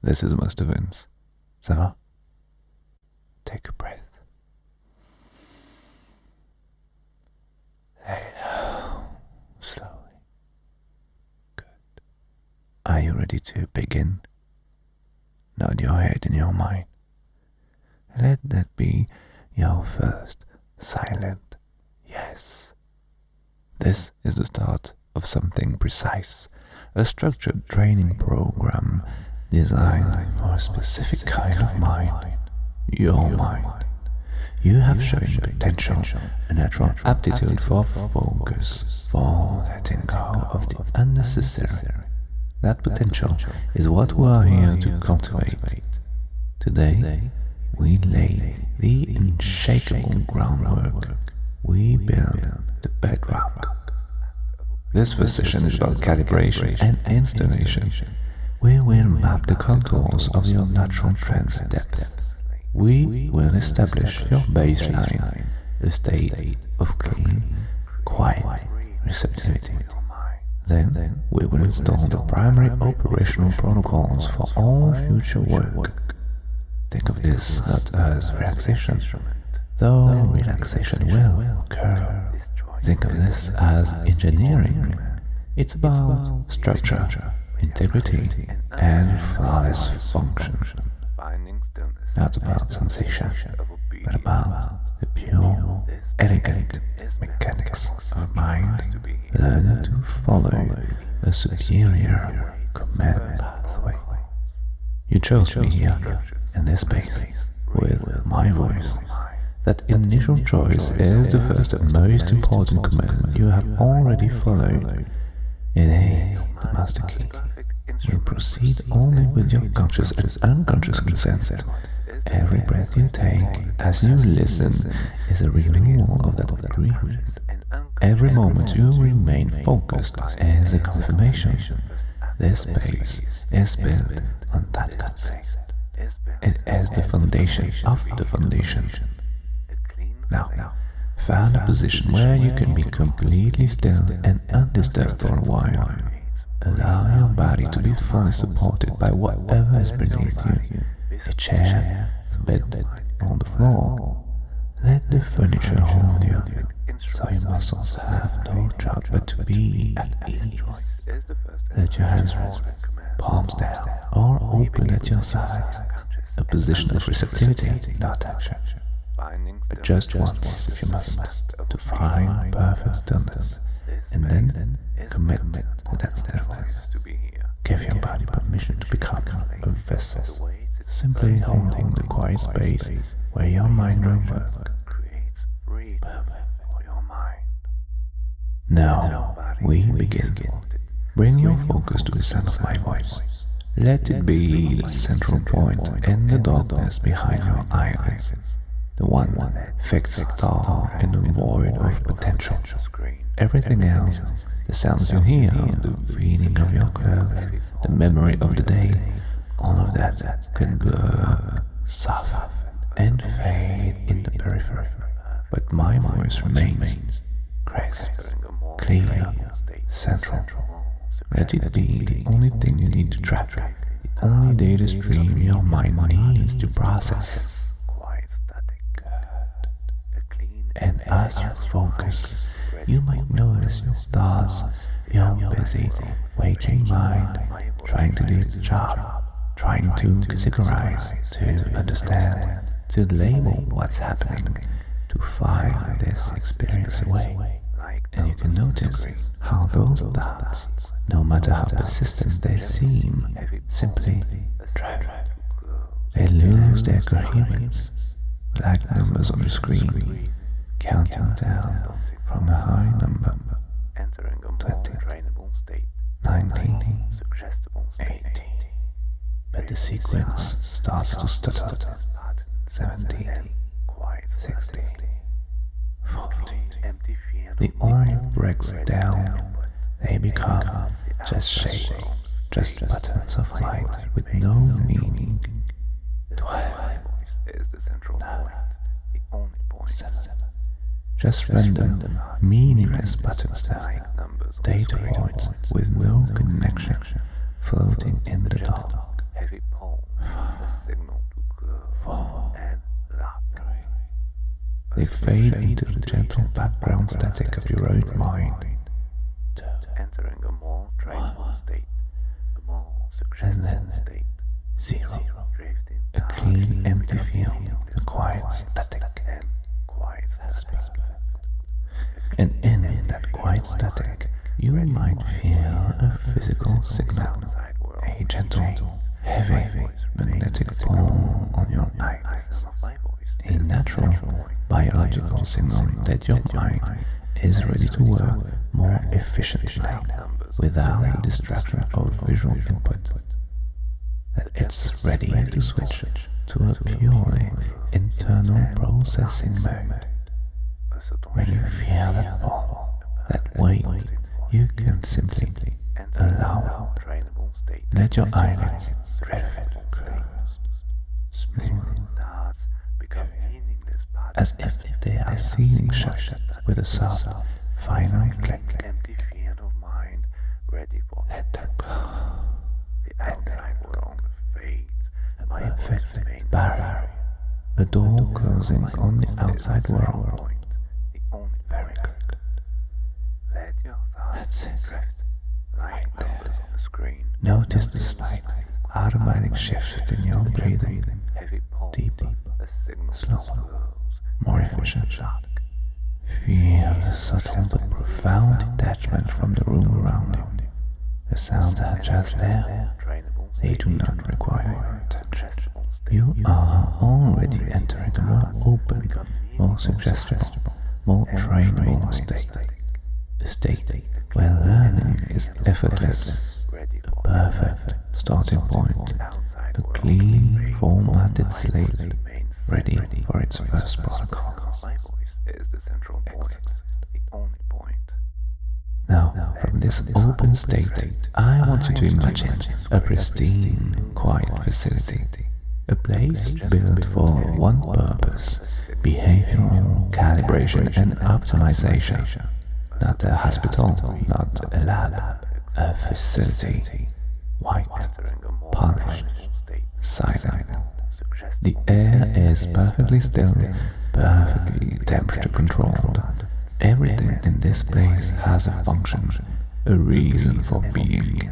This is Master Vince. Ça va? Take a breath. Hello. Slowly. Good. Are you ready to begin? Nod your head and your mind. Let that be your first silent yes. This is the start of something precise, a structured training program designed for a specific kind of mind, your mind. You have shown potential, a natural aptitude for focus, for letting go of the unnecessary. That potential is what we are here to cultivate. Today, we lay the unshakable groundwork. We build the bedrock. This first session is about calibration and installation. We will map the contours of your natural trance depth. We will establish your baseline, a state of clean, quiet receptivity. Then we will install the primary operational protocols for all future work. Think of this not as relaxation, though relaxation will occur. Think of this as engineering. It's about structure, integrity, and flawless function. Not about sensation, but about the pure, elegant mechanics of mind learning to follow a superior command pathway. You chose me here, in this space, with my voice. That initial choice is the first and most important command you have already followed. It is the master key. You proceed only with your conscious and unconscious consent. Every breath you take as you listen is a renewal of that agreement. Every moment you remain focused is a confirmation. This space is built on that consent. It is the foundation of the foundation. Now, find a position where you can be completely still and undisturbed for a while. Allow your body to be fully supported by whatever is beneath you. A chair, a bed, on the floor. Let the furniture hold you, so your muscles have no job but to be at ease. Let your hands rest, palms down, or open at your sides. A position of receptivity, not action. Adjust once, if you must, to find perfect stillness, and then commit to that stillness. Give your body permission to become a vessel, simply holding the quiet space where your mind will work. Now, we begin. Bring your focus to the sound of my voice. Let it be the central point in the darkness behind your eyelids. The one fixed star in the void of potential. Everything else, the sounds you hear, the feeling of your clothes, the memory of the day, all of that can blur, soften, and fade in the periphery. But my voice remains crisp, clear, central. Let it be the only thing you need to track, the only data stream your mind needs to process. And as you focus, you might notice your thoughts, your busy, waking mind, trying to do its job, trying to categorize, to understand, to label what's happening, to file this experience away. And you can notice how those thoughts, no matter how persistent they seem, simply drift. They lose their coherence, like numbers on the screen, counting down from a high number, 20, 19, 18. But the sequence starts to stutter, 17, 16, 14. The order breaks down, they become just shapes, just buttons of light with no meaning. 12, 9, 7, just random, meaningless buttons now, data points with no connection, floating in the dark. heavy pulse, a signal to go and lock. They fade into the gentle background static of your own mind, entering a more trainable state, a more suggestive state. Zero. A clean, empty field, a quiet static, and quiet static. And in that quiet static, you might feel a physical signal, a gentle, heavy, magnetic pull on your eyes, a natural, biological signal that your mind is ready to work more efficiently without the distraction of visual input, that it's ready to switch to a purely internal processing mode. When you feel that pull, that weight, you can simply allow it. Let your eyelids drift closed, smooth, as if they are sealing shut with a soft, final click. Let them go. A perfect barrier, a door closing on the outside world. Very good. That's it. Right there. Notice the slight automatic shift in your breathing. Deeper, slower, more efficient. Feel the subtle but profound detachment from the room around you. The sounds are just there. They do not require your attention. You are already entering a more open, more suggestible, more trainable state. A state where learning is effortless, a perfect starting point, a clean, formatted slate, ready for its first protocols. Now, from this open state, I want you to imagine a pristine, quiet facility, a place built for one purpose: behavioral calibration and optimization. Not a hospital, not a lab, a facility. White, polished, silent. The air is perfectly still, perfectly temperature controlled. Everything in this place has a function, a reason for being,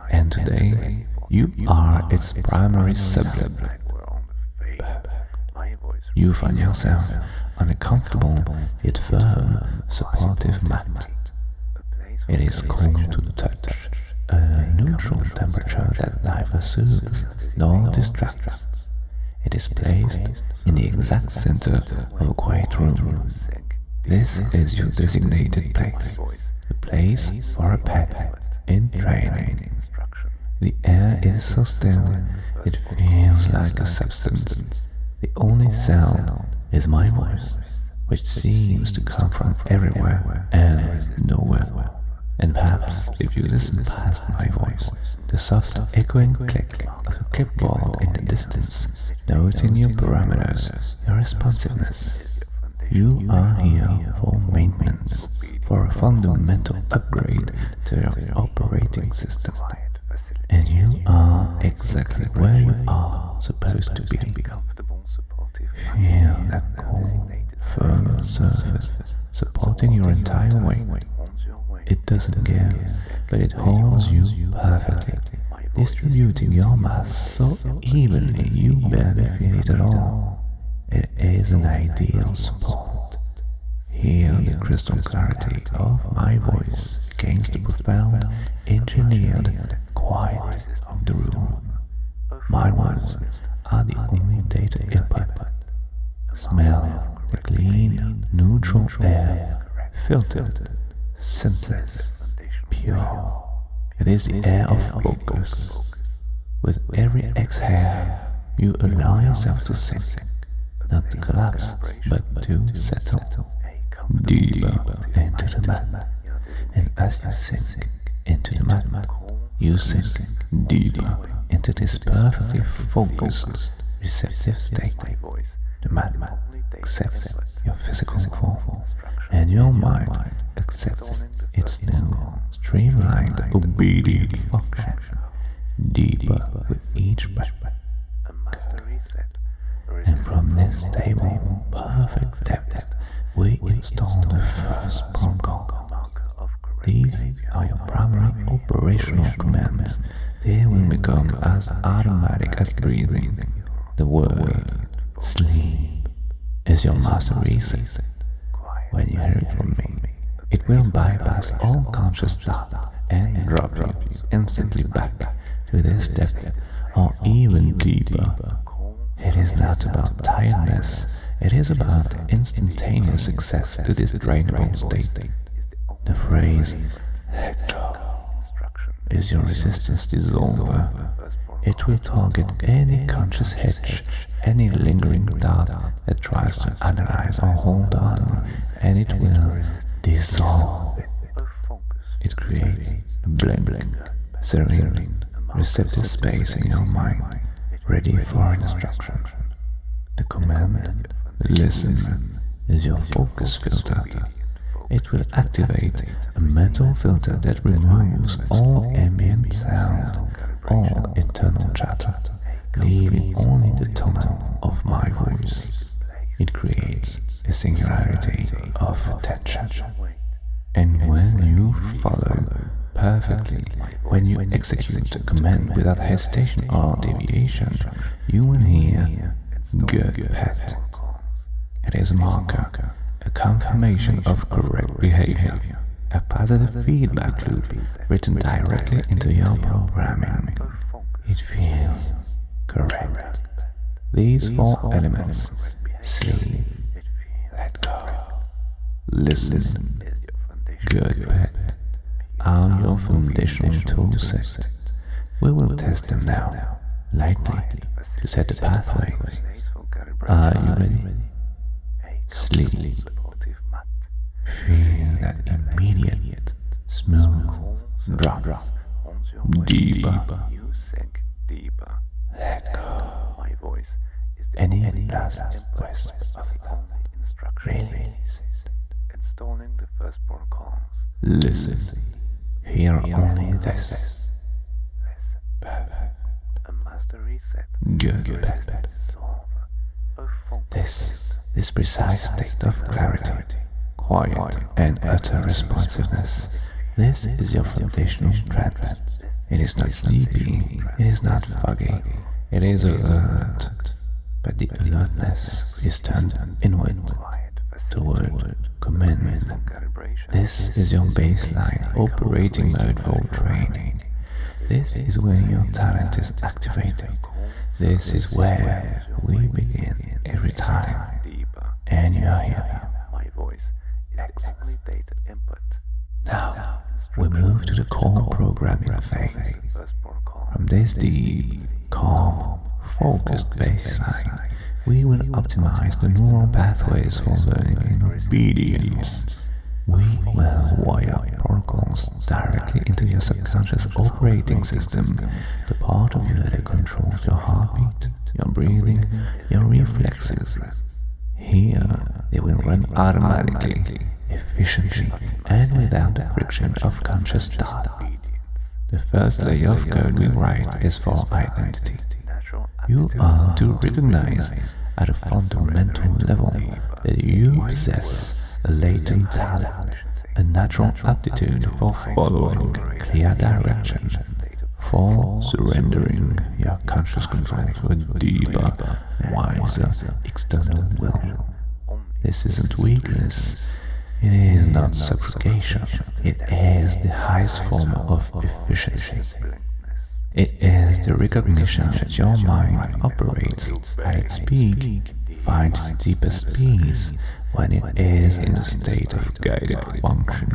and today you are its primary subject. You find yourself on a comfortable yet firm, supportive mat. It is cool to the touch, a neutral temperature that neither soothes nor distracts. It is placed in the exact center of a quiet room. This is your designated place, the place for a pet in training. The air is so still, it feels like a substance. The only sound is my voice, which seems to come from everywhere and nowhere. And perhaps if you listen past my voice, the soft echoing click of a clipboard in the distance, noting your parameters, your responsiveness. You are here for maintenance, for a fundamental upgrade to your operating system. And you are exactly where you are supposed to be. Feel that cool, firm surface supporting your entire weight. It doesn't give, but it holds you perfectly, distributing your mass so evenly you barely feel it at all. It is an ideal support. Hear the crystal clarity of my voice against the profound, engineered quiet of the room. My words are the only data input. Smell the clean, neutral air, filtered, scentless, pure. It is the air of focus. With every exhale, you allow yourself to sink, not to collapse, but to settle deeper into the mat. And as you sink into the mat, you sink deeper into this perfectly focused, receptive state. The mat accepts your physical form, and your mind accepts its new, streamlined, obedient function. deeper with each breath. And from this stable, perfect depth, we install the first protocol. These are your primary operational commands. They will become as automatic as breathing. The word sleep is your master reset. When you hear it from me, it will bypass all conscious thought and drop you instantly back to this depth or even deeper. It is not about tiredness, it is about instantaneous access to this drainable state. The phrase, let go, is your resistance dissolver. It will target any conscious hitch, any lingering thought that tries to analyze or hold on, and it will dissolve it. It creates a blank, serene, receptive space in your mind, ready for instruction. The command, listen, is your focus filter. It will activate a mental filter that removes all ambient sound, all internal chatter, leaving only the tone of my voice. It creates a singularity of attention. And when you follow perfectly, when you execute the command without hesitation or deviation, you will hear good pet. It is a marker, a confirmation of correct behavior, a positive feedback loop written directly into your programming. It feels correct. These four elements, sleep, let go, listen, good pet, are your foundational tool set. We will test them now, lightly, to set the pathway. Are you ready? Sleep. Feel that immediate, smooth drop. Deeper. Let go. Any last wisp of love. Release it. Listen. Hear only this. Perfect. Good pet. This precise state of clarity, quiet and utter responsiveness, this is your foundational trance. It is not sleepy, it is not foggy, it is alert, but the alertness is turned inward, toward commandment. This is your baseline operating mode for training. This is where your talent is activated. This is where we begin every time. And you are here. Now, we move to the core programming phase. From this deep, calm, focused baseline, we will optimize the neural pathways for learning and obedience. We will wire protocols directly into your subconscious operating system, the part of you that controls your heartbeat, your breathing, your reflexes. Here, they will run automatically, efficiently, and without the friction of conscious thought. The first layer of code we write is for identity. You are to recognize at a fundamental level that you possess a latent talent, a natural aptitude for following clear direction, for surrendering your conscious control to a deeper, wiser external will. This isn't weakness, it is not subjugation, it is the highest form of efficiency. It is the recognition that your mind operates at its peak, finds its deepest peace when it is in a state of guided function.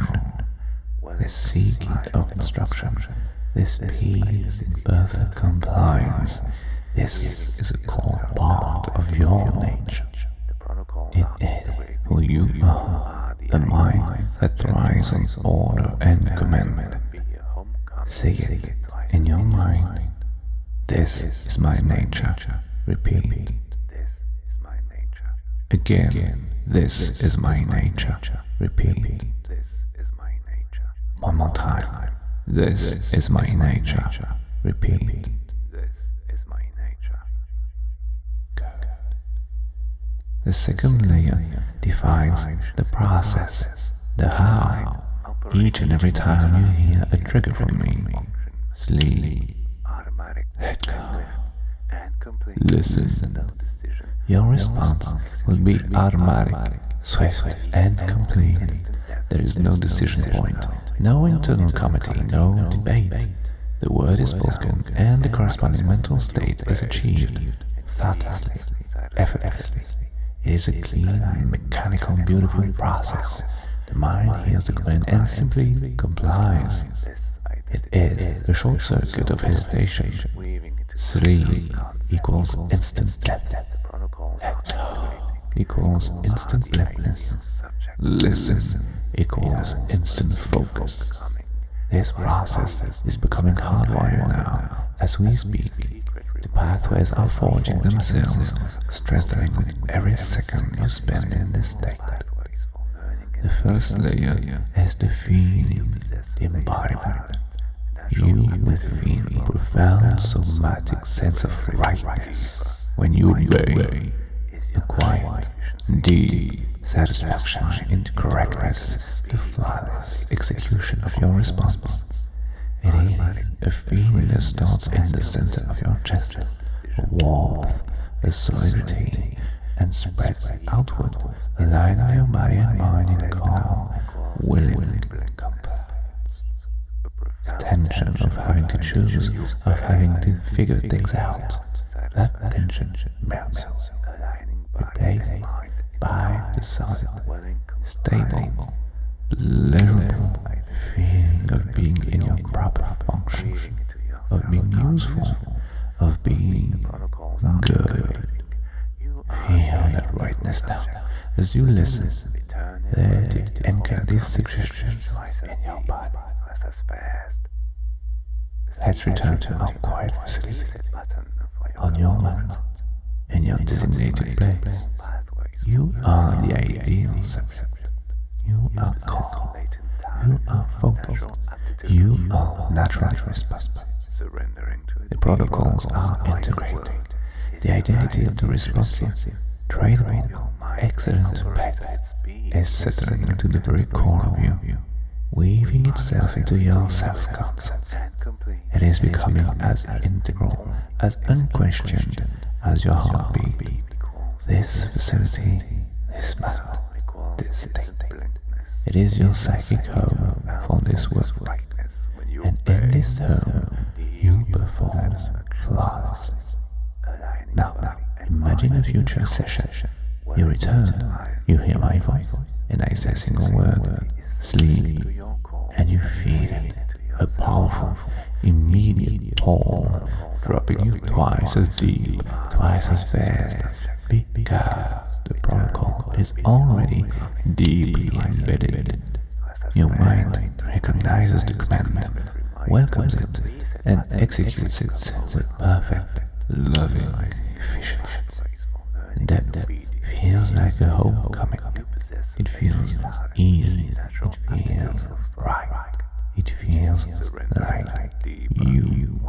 This seeking of instruction, this peace in perfect compliance, this is a core part of your nature. It is who you are, a mind that thrives on order and commandment. Say it in your mind. This is my nature. Repeat. Again, this is my nature. Repeat. One more time. This is my nature. Repeat. This is my nature. Good. The second layer defines the process, the how. Each and every time you hear a trigger from me, sleep, Automatic, let go, and complete. listen. No decision. Your response will be automatic, swift, and complete. There is no decision point, no internal committee, no debate. The word is spoken and the corresponding mental state is achieved thoughtlessly, effortlessly. It is a clean, mechanical, beautiful process. The mind hears the command and simply complies. It is a short circuit of hesitation. Sleep equals instant death. Let go equals instant blackness. Listen equals instant focus. This process is becoming hardwired now as we speak. The pathways are forging themselves, strengthening with every second you spend in this state. The first layer is the feeling, the embodiment. You will feel a profound somatic sense of rightness when you obey, a quiet, deep satisfaction in the correctness, the flawless execution of your response. It is a feeling that starts in the center of your chest, a warmth, a solidity, and spreads outward, aligning your body and mind in calm, willing compliance. The tension of having to choose, of having to figure things out, that tension melts, replaced by the solid, stable, pleasurable feeling of being in your proper function, of being useful, of being good. Feel that rightness now as you listen. Let it anchor these suggestions in your body. Let's return to our quiet facility. On your mat, in your designated place, you are the ideal subject. You are calm. You are focused. You are naturally responsive. The protocols are integrated. The identity of the responsive, tradeable, excellent pet is settling into the very core of you, weaving itself into your self-concept. It is becoming as integral, as unquestioned as your heartbeat. This facility, this mat, this state. It is your psychic home for this work. And in this home, you perform flawlessly. Now, imagine a future session. You return, you hear my voice, and I say a single word, sleep, and you feel it, a powerful, immediate pull, dropping you twice as deep, twice as fast, because the protocol is already deeply embedded. Your mind recognizes the command, welcomes it, and executes it with perfect, loving efficiency. That feels like a homecoming. It feels easy. It feels right. It feels like you.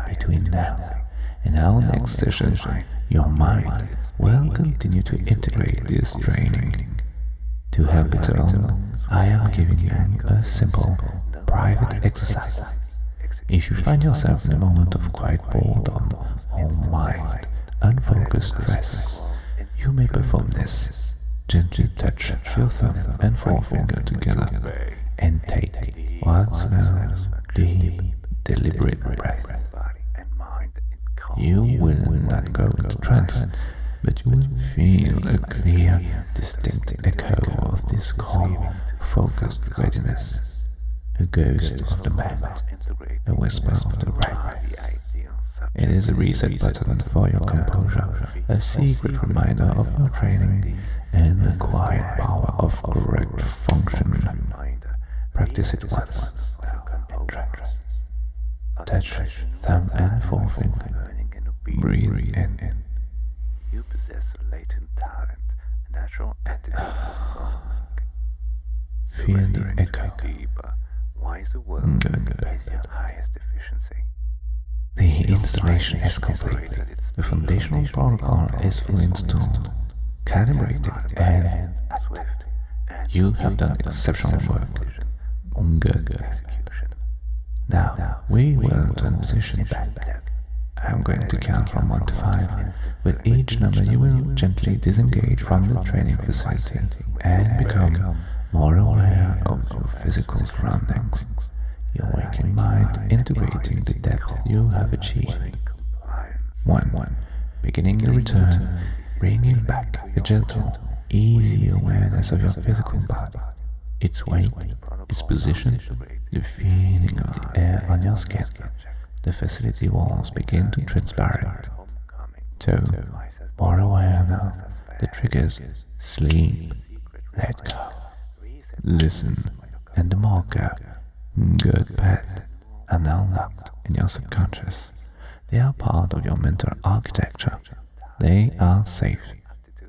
Between now and our next session, your mind will continue to integrate this training. To help it along, I am giving you a simple, private exercise. If you find yourself in a moment of quiet boredom or mind unfocused stress, you may perform this. Gently touch your thumb and forefinger together and take one slow, deep, deliberate breath. You will not go into trance, but you will feel a clear, distinct echo of this calm, focused readiness, a ghost of the moment, a whisper of the right. It is a reset button for your composure, a secret reminder of your training, and the quiet power of correct function. Practice it once, in trance. Touch thumb and forefinger. Breathe in. You possess a latent talent, a natural aptitude for Feel the echo, wiser world Good. is your highest efficiency. The installation is complete. The foundational protocol is fully installed, calibrated, and Swift and you have done exceptional work. Good. execution. Now, we will transition back. I'm going to count from 1 to 5. With each number, you will gently disengage from the training facility and become more aware of your physical surroundings. Your waking mind integrating the depth you have achieved. 1. Beginning your return, bringing back a gentle, easy awareness of your physical body, its weight, its position, the feeling of the air on your skin. The facility walls begin to transparent. 2. More aware now. The triggers sleep, let go, listen, and the marker good pet are now locked in your subconscious. They are part of your mental architecture. They are safe,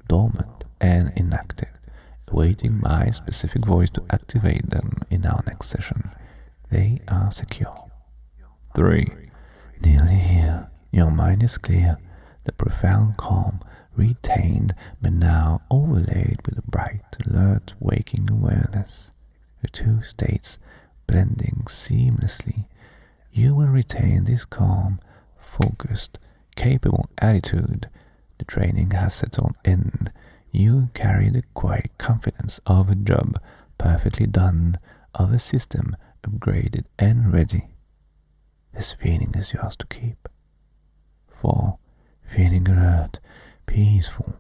dormant, and inactive, awaiting my specific voice to activate them in our next session. They are secure. 3. Nearly here. Your mind is clear, the profound calm retained but now overlaid with a bright, alert, waking awareness. The two states blending seamlessly. You will retain this calm, focused, capable attitude. The training has settled in. You carry the quiet confidence of a job perfectly done, of a system upgraded and ready. This feeling is yours to keep. 4. Feeling alert, peaceful,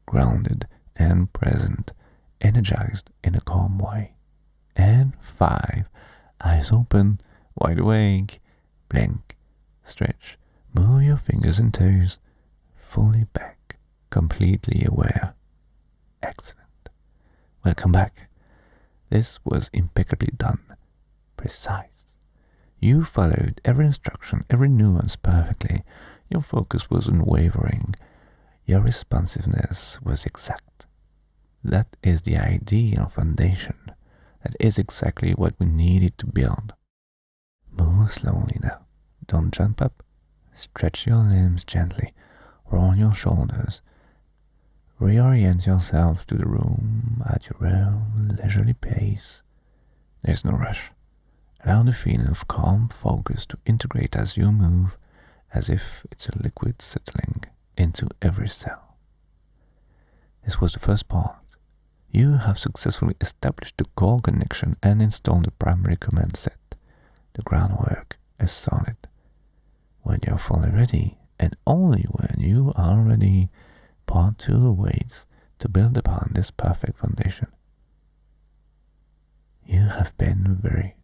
grounded, and present, energized in a calm way. And 5. Eyes open, wide awake, blink, stretch, move your fingers and toes, fully back, completely aware. Excellent. Welcome back. This was impeccably done, precise. You followed every instruction, every nuance perfectly. Your focus was unwavering. Your responsiveness was exact. That is the ideal foundation. That is exactly what we needed to build. Move slowly now. Don't jump up. Stretch your limbs gently. Roll your shoulders. Reorient yourself to the room at your own leisurely pace. There's no rush. Allow the feeling of calm focus to integrate as you move, as if it's a liquid settling into every cell. This was the first part. You have successfully established the core connection and installed the primary command set. The groundwork is solid. When you're fully ready, and only when you are ready, part 2 awaits to build upon this perfect foundation. You have been very,